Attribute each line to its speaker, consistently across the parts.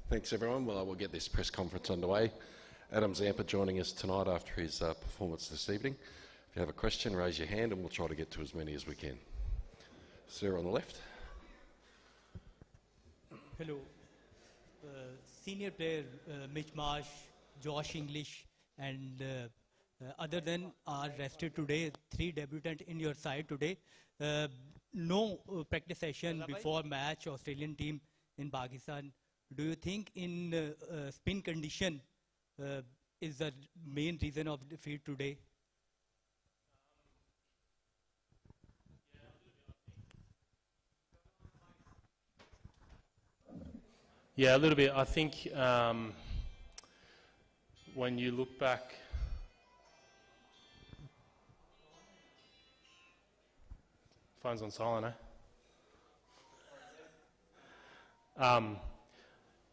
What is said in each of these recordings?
Speaker 1: Thanks everyone. Well, I will get this press conference underway. Adam Zampa joining us tonight after his performance this evening. If you have a question, raise your hand and we'll try to get to as many as we can. Sir on the left.
Speaker 2: Hello. Senior player Mitch Marsh, Josh English and other than are rested today. 3 debutants in your side today. No practice session before match Australian team in Pakistan. Do you think in spin condition is the main reason of defeat today?
Speaker 3: Yeah, a little bit. I think when you look back, phone's on silent, eh?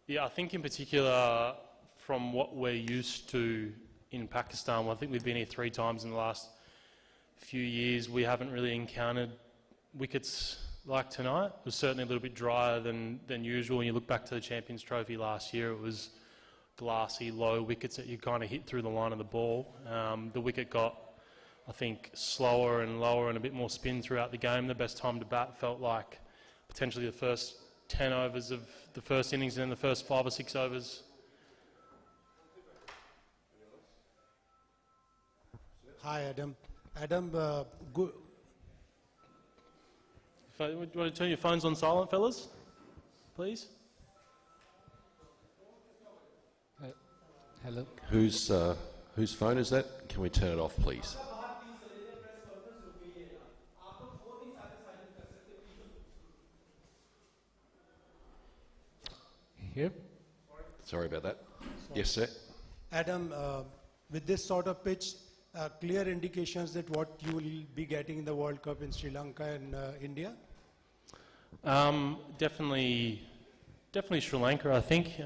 Speaker 3: Yeah, I think in particular from what we're used to in Pakistan, well, I think we've been here 3 times in the last few years. We haven't really encountered wickets like tonight. It was certainly a little bit drier than usual. When you look back to the Champions Trophy last year, it was glassy, low wickets that you kind of hit through the line of the ball. The wicket got, I think, slower and lower and a bit more spin throughout the game. The best time to bat felt like potentially the first 10 overs of the first innings and then the first 5 or 6 overs.
Speaker 4: Hi, Adam. Adam, good.
Speaker 3: Do you want to turn your phones on silent, fellas? Please?
Speaker 5: Hello.
Speaker 1: Whose phone is that? Can we turn it off, please?
Speaker 5: Here?
Speaker 1: Sorry about that. Yes, sir.
Speaker 4: Adam, with this sort of pitch, clear indications that what you will be getting in the World Cup in Sri Lanka and India?
Speaker 3: Definitely Sri Lanka, I think.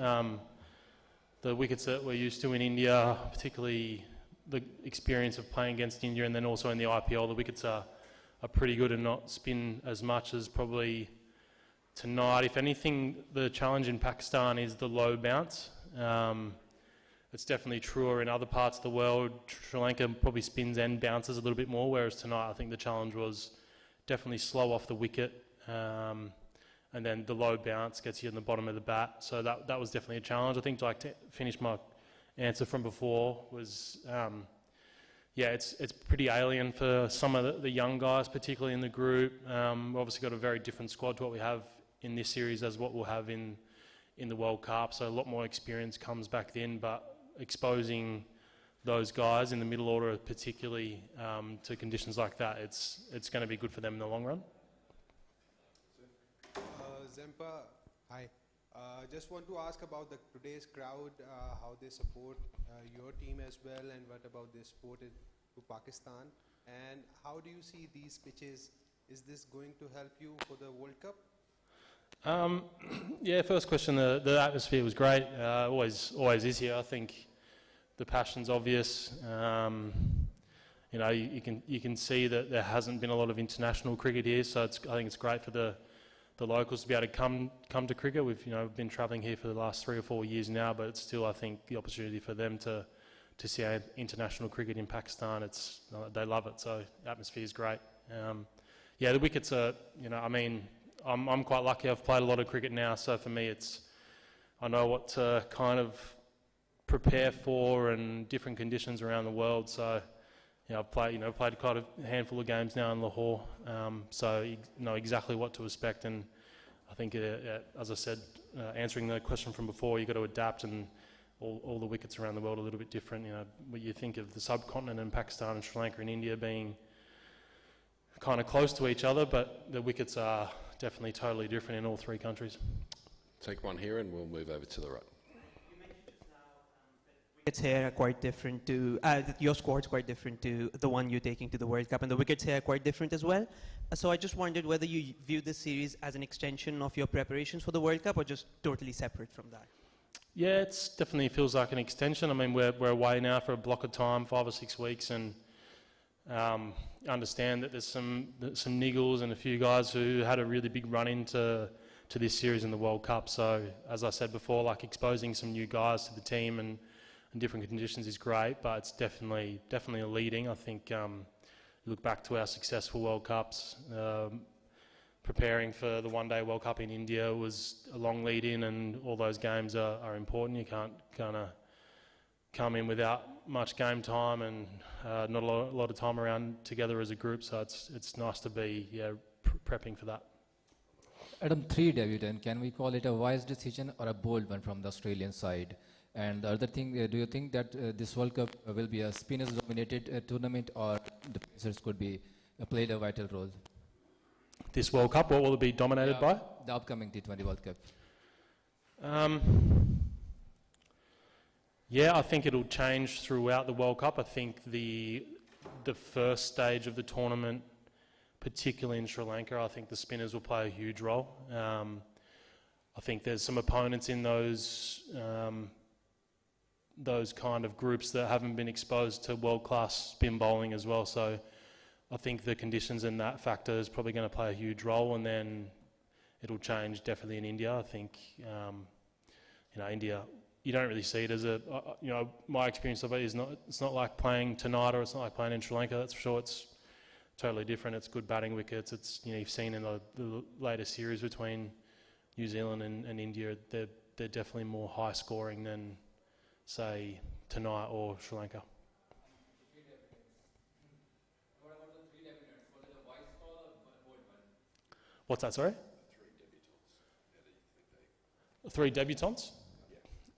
Speaker 3: The wickets that we're used to in India, particularly the experience of playing against India and then also in the IPL, the wickets are pretty good and not spin as much as probably tonight. If anything, the challenge in Pakistan is the low bounce. It's definitely truer in other parts of the world. Sri Lanka probably spins and bounces a little bit more, whereas tonight I think the challenge was definitely slow off the wicket, and then the low bounce gets you in the bottom of the bat. So that was definitely a challenge. I think, like, to finish my answer from before was, yeah, it's pretty alien for some of the young guys, particularly in the group. We've obviously got a very different squad to what we have in this series as what we'll have in the World Cup, so a lot more experience comes back then, but exposing those guys in the middle order particularly to conditions like that, it's going to be good for them in the long run.
Speaker 6: Zampa, hi. Just want to ask about today's crowd, how they support your team as well, and what about their support to Pakistan, and how do you see these pitches? Is this going to help you for the World Cup?
Speaker 3: Yeah, first question, the atmosphere was great, always is here. I think the passion's obvious. You know, you can see that there hasn't been a lot of international cricket here, so I think it's great for the locals to be able to come to cricket. We've been travelling here for the last 3 or 4 years now, but it's still, I think, the opportunity for them to see international cricket in Pakistan. They love it, so the atmosphere is great. Yeah, the wickets are, I mean, I'm quite lucky. I've played a lot of cricket now, so for me, I know what to kind of prepare for and different conditions around the world. So, I've played quite a handful of games now in Lahore, so you know exactly what to expect. And I think, as I said, answering the question from before, you've got to adapt, and all the wickets around the world are a little bit different. When you think of the subcontinent and Pakistan and Sri Lanka and India being kind of close to each other, but the wickets are definitely totally different in all 3 countries.
Speaker 1: Take one here and we'll move over to the right.
Speaker 7: Wickets here are quite different to, your squad's quite different to the one you're taking to the World Cup, and the wickets here are quite different as well. So I just wondered whether you view this series as an extension of your preparations for the World Cup or just totally separate from that?
Speaker 3: Yeah, it definitely feels like an extension. I mean, we're away now for a block of time, 5 or 6 weeks, and understand that there's some niggles and a few guys who had a really big run into to this series in the World Cup. So as I said before, like exposing some new guys to the team and different conditions is great, but it's definitely a leading. I think you look back to our successful World Cups, preparing for the one-day World Cup in India was a long lead-in, and all those games are important. You can't kind of come in without much game time and not a lot of time around together as a group, so it's nice to be prepping for that.
Speaker 5: Adam, 3 debutant, can we call it a wise decision or a bold one from the Australian side? And the other thing, do you think that this World Cup will be a spinners-dominated tournament, or the pacers could be played a vital role?
Speaker 3: This World Cup, what will it be dominated by?
Speaker 5: The upcoming T20 World Cup.
Speaker 3: Yeah, I think it'll change throughout the World Cup. I think the first stage of the tournament, particularly in Sri Lanka, I think the spinners will play a huge role. I think there's some opponents in those kind of groups that haven't been exposed to world-class spin bowling as well. So I think the conditions in that factor is probably going to play a huge role, and then it'll change definitely in India. I think, India, you don't really see it as a, my experience of it is it's not like playing tonight, or it's not like playing in Sri Lanka, that's for sure. It's totally different. It's good batting wickets. It's, you've seen in the latest series between New Zealand and India, they're definitely more high scoring than, say, tonight or Sri Lanka. What's that, sorry? 3 debutants?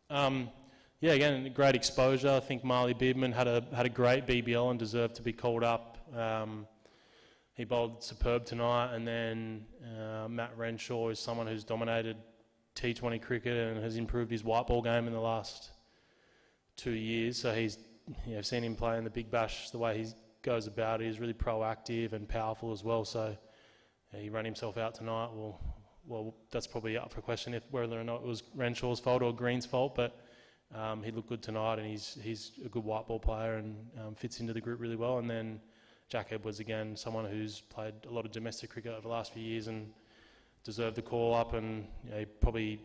Speaker 3: Yeah, again, great exposure. I think Marley Biedman had a great BBL and deserved to be called up. He bowled superb tonight, and then Matt Renshaw is someone who's dominated T20 cricket and has improved his white ball game in the last 2 years. So I've seen him play in the Big Bash. The way he goes about it is really proactive and powerful as well. So he ran himself out tonight. Well, that's probably up for question whether or not it was Renshaw's fault or Green's fault, but he looked good tonight, and he's a good white ball player and fits into the group really well. And then Jack Edwards, again, someone who's played a lot of domestic cricket over the last few years and deserved the call up, and he probably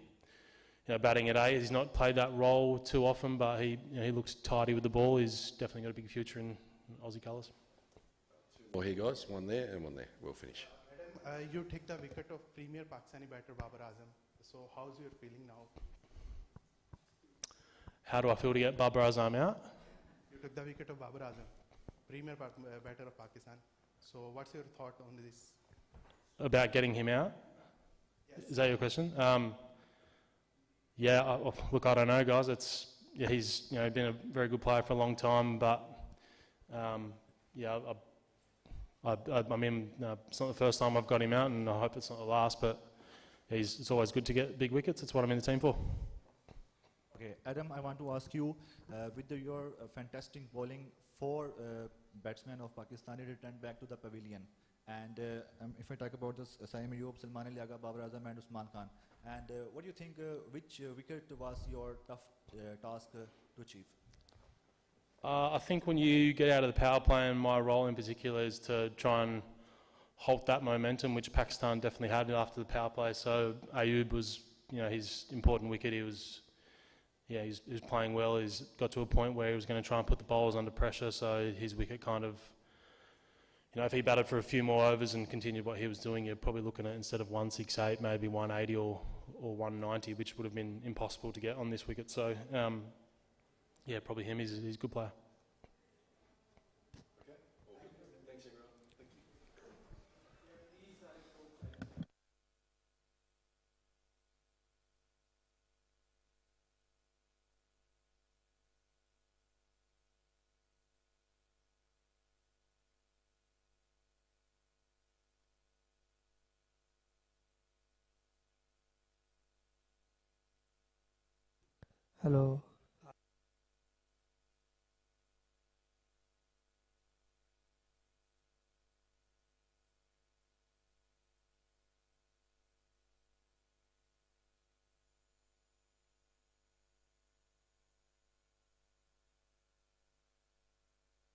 Speaker 3: batting at 8. He's not played that role too often, but he looks tidy with the ball. He's definitely got a big future in Aussie colours.
Speaker 1: 2 more here, guys. 1 there and 1 there. We'll finish.
Speaker 8: You take the wicket of premier Pakistani batter Babar Azam. So how's your feeling now?
Speaker 3: How do I feel to get Babar Azam out?
Speaker 8: You took the wicket of Babar Azam, premier batter of Pakistan. So what's your thought on this?
Speaker 3: About getting him out? Yes. Is that your question? Look, I don't know, guys. He's been a very good player for a long time, but I mean, it's not the first time I've got him out, and I hope it's not the last, but it's always good to get big wickets. It's what I'm in the team for.
Speaker 9: Okay, Adam, I want to ask you, with your fantastic bowling, 4 batsmen of Pakistan returned back to the pavilion. And if I talk about this, Saim Ayub, Salman Ali Agha, Babar Azam and Usman Khan. And what do you think, which wicket was your tough task to achieve?
Speaker 3: I think when you get out of the power play, and my role in particular is to try and halt that momentum, which Pakistan definitely had after the power play. So Ayub was, his important wicket. He was playing well. He's got to a point where he was going to try and put the bowlers under pressure. So his wicket kind of, if he batted for a few more overs and continued what he was doing, you're probably looking at, instead of 168, maybe 180 or 190, which would have been impossible to get on this wicket. So. Probably him. He's a good player.
Speaker 1: Okay. Thanks, everyone. Thank you.
Speaker 10: Hello.